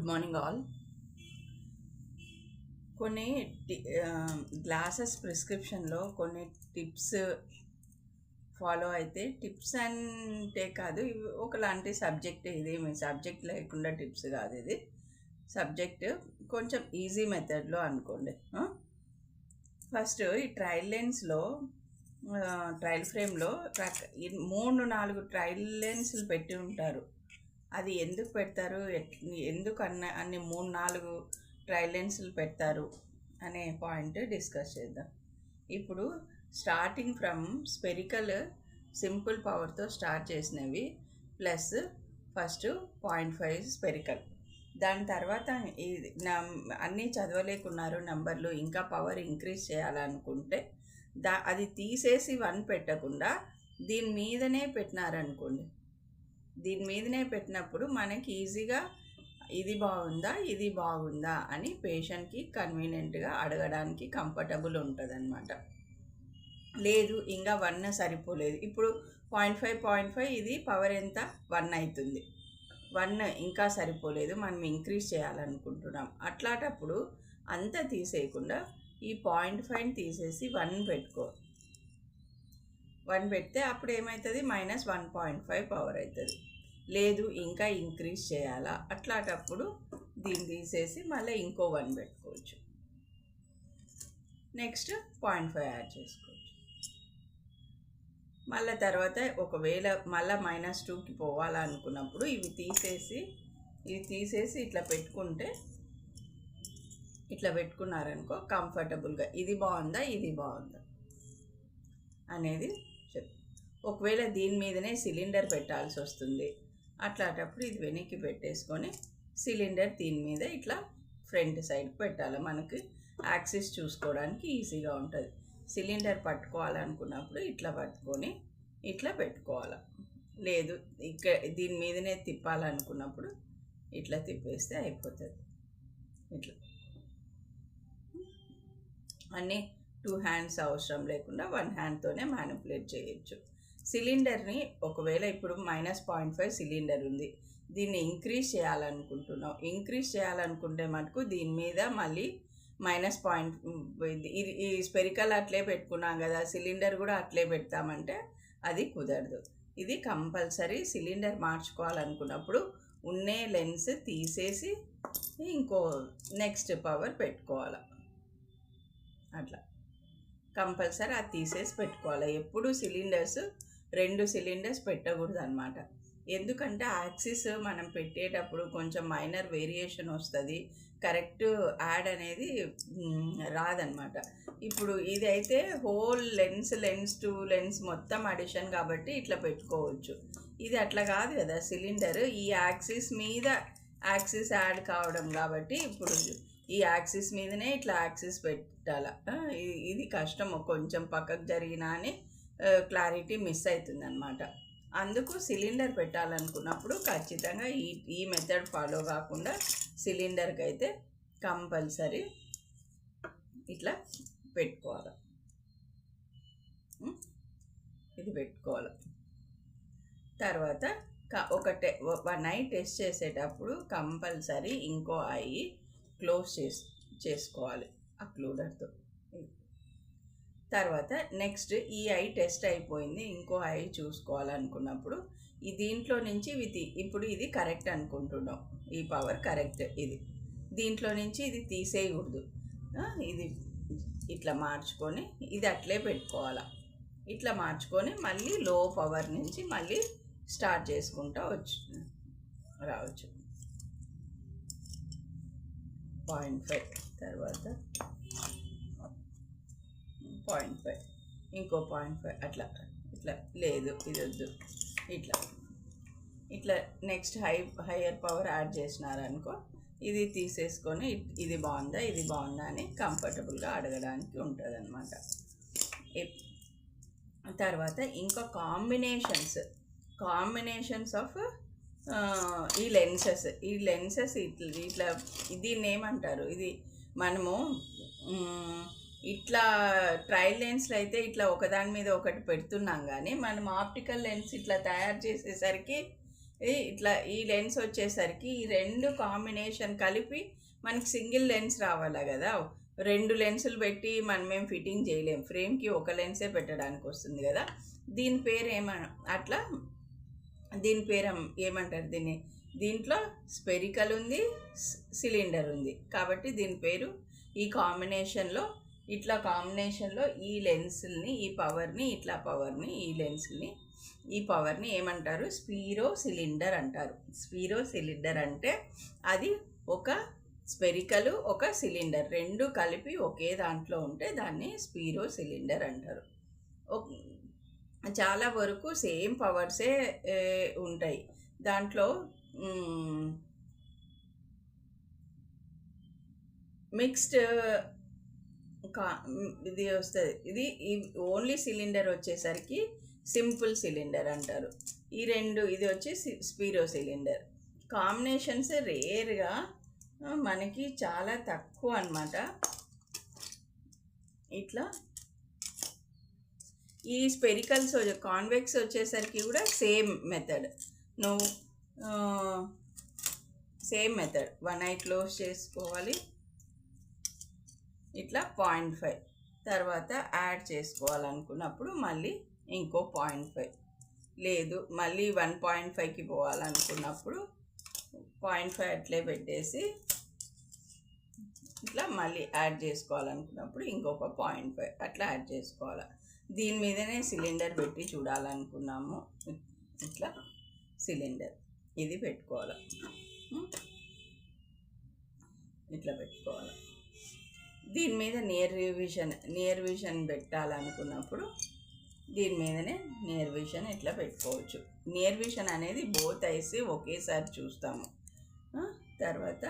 Morning all. కొన్ని glasses ప్రిస్క్రిప్షన్లో కొన్ని tips follow అయితే, టిప్స్ అంటే కాదు, ఇవి ఒకలాంటి సబ్జెక్ట్. ఇది మీ సబ్జెక్ట్ లేకుండా టిప్స్ కాదు, ఇది సబ్జెక్ట్ కొంచెం ఈజీ మెథడ్లో అనుకోండి. ఫస్ట్ ఈ ట్రయల్ లెన్స్లో, ట్రయల్ ఫ్రేమ్లో 3-4 ట్రయల్ లెన్స్లు పెట్టి ఉంటారు. అది ఎందుకు పెడతారు, ఎందుకు అన్ని 3-4 ట్రయల్ లెన్స్లు పెడతారు అనే పాయింట్ డిస్కస్ చేద్దాం. ఇప్పుడు స్టార్టింగ్ ఫ్రమ్ స్పెరికల్ సింపుల్ పవర్తో స్టార్ట్ చేసినవి ప్లస్ ఫస్ట్ 0.5 స్పెరికల్. దాని తర్వాత అన్నీ చదవలేకున్నారు నెంబర్లు, ఇంకా పవర్ ఇంక్రీజ్ చేయాలనుకుంటే అది తీసేసి 1 పెట్టకుండా దీని మీదనే పెట్టినారనుకోండి. దీని మీదనే పెట్టినప్పుడు మనకి ఈజీగా ఇది బాగుందా ఇది బాగుందా అని పేషెంట్కి కన్వీనియంట్గా అడగడానికి కంఫర్టబుల్ ఉంటుంది అన్నమాట. లేదు ఇంకా 1 సరిపోలేదు, ఇప్పుడు 0.5 ఇది పవర్ ఎంత 1 అవుతుంది, 1 ఇంకా సరిపోలేదు, మనం ఇంక్రీజ్ చేయాలనుకుంటున్నాం. అట్లాంటప్పుడు అంతా తీసేయకుండా ఈ 0.5 తీసేసి 1 పెట్టుకో. 1 పెడితే అప్పుడు ఏమవుతుంది, -1.5 పవర్ అవుతుంది. లేదు ఇంకా ఇంక్రీజ్ చేయాలా, అట్లాంటప్పుడు దీన్ని తీసేసి మళ్ళీ ఇంకో 1 పెట్టుకోవచ్చు. నెక్స్ట్ 0.5 యాడ్ చేసుకోవచ్చు. మళ్ళీ తర్వాత ఒకవేళ మళ్ళీ -2కి పోవాలనుకున్నప్పుడు ఇవి తీసేసి ఇట్లా పెట్టుకుంటే, ఇట్లా పెట్టుకున్నారనుకో కంఫర్టబుల్గా ఇది బాగుందా ఇది బాగుందా అనేది చెప్పు. ఒకవేళ దీని మీదనే సిలిండర్ పెట్టాల్సి వస్తుంది, అట్లాంటప్పుడు ఇది వెనక్కి పెట్టేసుకొని సిలిండర్ దీని మీద ఇట్లా ఫ్రంట్ సైడ్కి పెట్టాలి. మనకి యాక్సిస్ చూసుకోవడానికి ఈజీగా ఉంటుంది. సిలిండర్ పట్టుకోవాలనుకున్నప్పుడు ఇట్లా పట్టుకొని ఇట్లా పెట్టుకోవాలి. లేదు దీని మీదనే తిప్పాలనుకున్నప్పుడు ఇట్లా తిప్పేస్తే అయిపోతుంది. ఇట్లా అన్నీ 2 హ్యాండ్స్ అవసరం లేకుండా 1 హ్యాండ్తోనే మ్యానిపులేట్ చేయొచ్చు. సిలిండర్ని ఒకవేళ ఇప్పుడు -0.5 సిలిండర్ ఉంది, దీన్ని ఇంక్రీజ్ చేయాలనుకుంటున్నాం. ఇంక్రీజ్ చేయాలనుకుంటే మటుకు దీని మీద మళ్ళీ ఈ స్పెరికల్ అట్లే పెట్టుకున్నాం కదా, సిలిండర్ కూడా అట్లే పెడతామంటే అది కుదరదు. ఇది కంపల్సరీ సిలిండర్ మార్చుకోవాలనుకున్నప్పుడు ఉన్నే లెన్స్ తీసేసి ఇంకో నెక్స్ట్ పవర్ పెట్టుకోవాలి. అట్లా కంపల్సరీ అది తీసేసి పెట్టుకోవాలి. ఎప్పుడు 2 సిలిండర్స్ పెట్టకూడదు అన్నమాట. ఎందుకంటే యాక్సిస్ మనం పెట్టేటప్పుడు కొంచెం మైనర్ వేరియేషన్ వస్తుంది, కరెక్ట్ యాడ్ అనేది రాదనమాట. ఇప్పుడు ఇది అయితే హోల్ లెన్స్ టు లెన్స్ మొత్తం అడిషన్ కాబట్టి ఇట్లా పెట్టుకోవచ్చు. ఇది అట్లా కాదు కదా, సిలిండర్ ఈ యాక్సిస్ మీద యాక్సిస్ యాడ్ కావడం కాబట్టి ఇప్పుడు ఈ యాక్సిస్ మీదనే ఇట్లా యాక్సిస్ పెట్టాలి. ఇది కష్టం, కొంచెం పక్కకు జరిగినా అని క్లారిటీ మిస్ అవుతుంది అనమాట. అందుకు సిలిండర్ పెట్టాలనుకున్నప్పుడు ఖచ్చితంగా ఈ మెథడ్ ఫాలో కాకుండా సిలిండర్కి అయితే కంపల్సరీ ఇట్లా పెట్టుకోవాలి. ఇది పెట్టుకోవాలి. తర్వాత ఒక ఐ టెస్ట్ చేసేటప్పుడు కంపల్సరీ ఇంకో ఐ క్లోజ్ చేసుకోవాలి అక్లూడర్తో. తర్వాత నెక్స్ట్ ఈ ఐ టెస్ట్ అయిపోయింది, ఇంకో ఐ చూసుకోవాలనుకున్నప్పుడు దీంట్లో నుంచి ఇప్పుడు ఇది కరెక్ట్ అనుకుంటున్నాం, ఈ పవర్ కరెక్ట్, ఇది దీంట్లో నుంచి ఇది తీసేయకూడదు. ఇది ఇట్లా మార్చుకొని ఇది అట్లే పెట్టుకోవాలి. ఇట్లా మార్చుకొని మళ్ళీ లో పవర్ నుంచి మళ్ళీ స్టార్ట్ చేసుకుంటూ రావచ్చు. 0.5 తర్వాత 0.5 ఇంకో 0.5 అట్లా ఇట్లా, లేదు ఇది వద్దు, ఇట్లా నెక్స్ట్ హయ్యర్ పవర్ యాడ్ చేసినారనుకో ఇది తీసేసుకొని ఇది బాగుందా అని కంఫర్టబుల్గా అడగడానికి ఉంటుంది అన్నమాట. తర్వాత ఇంకా కాంబినేషన్స్ ఆఫ్ ఈ లెన్సెస్ ఇట్లా దీన్ని ఏమంటారు, ఇది మనము ఇట్లా ట్రయల్ లెన్స్లో అయితే ఇట్లా ఒకదాని మీద ఒకటి పెడుతున్నాం, కానీ మనం ఆప్టికల్ లెన్స్ ఇట్లా తయారు చేసేసరికి ఇట్లా ఈ లెన్స్ వచ్చేసరికి ఈ రెండు కాంబినేషన్ కలిపి మనకి సింగిల్ లెన్స్ రావాలా కదా. రెండు లెన్సులు పెట్టి మనమేం ఫిట్టింగ్ చేయలేం, ఫ్రేమ్కి ఒక లెన్సే పెట్టడానికి వస్తుంది కదా. దీని పేరు అట్లా దీని పేరు ఏమంటారు దీన్ని, దీంట్లో స్పెరికల్ ఉంది, సిలిండర్ ఉంది, కాబట్టి దీని పేరు ఈ కాంబినేషన్లో ఈ లెన్సుల్ని, ఈ పవర్ని, ఇట్లా పవర్ని, ఈ లెన్సుల్ని, ఈ పవర్ని ఏమంటారు, స్పీరో సిలిండర్ అంటారు. స్పీరో సిలిండర్ అంటే అది ఒక స్పెరికల్, ఒక సిలిండర్ రెండు కలిపి ఒకే దాంట్లో ఉంటే దాన్ని స్పీరో సిలిండర్ అంటారు. చాలా వరకు సేమ్ పవర్సే ఉంటాయి దాంట్లో. మిక్స్డ్ ఇది వస్తుంది. ఇది ఓన్లీ సిలిండర్ వచ్చేసరికి సింపుల్ సిలిండర్ అంటారు. ఈ రెండు ఇది వచ్చి స్పీరో సిలిండర్. కాంబినేషన్స్ రేర్గా మనకి చాలా తక్కువ అన్నమాట. ఇట్లా ఈ స్పెరికల్స్ కాన్వెక్స్ వచ్చేసరికి కూడా same method. Same method 1 eye close చేసుకోవాలి, ఇట్లా 0.5 తర్వాత యాడ్ చేసుకోవాలనుకున్నప్పుడు మళ్ళీ ఇంకో 0.5, లేదు మళ్ళీ 1.5కి పోవాలనుకున్నప్పుడు 0.5 అట్లే పెట్టేసి ఇట్లా మళ్ళీ యాడ్ చేసుకోవాలనుకున్నప్పుడు ఇంకొక 0.5 అట్లా యాడ్ చేసుకోవాలి. దీని మీదనే సిలిండర్ పెట్టి చూడాలనుకున్నాము, ఇట్లా సిలిండర్ ఇది పెట్టుకోవాలి, ఇట్లా పెట్టుకోవాలి. దీని మీద నియర్ విజన్ పెట్టాలనుకున్నప్పుడు దీని మీదనే నియర్ విజన్ ఇట్లా పెట్టుకోవచ్చు. నియర్ విజన్ అనేది బోత్ ఐస్ ఒకేసారి చూస్తాము. తర్వాత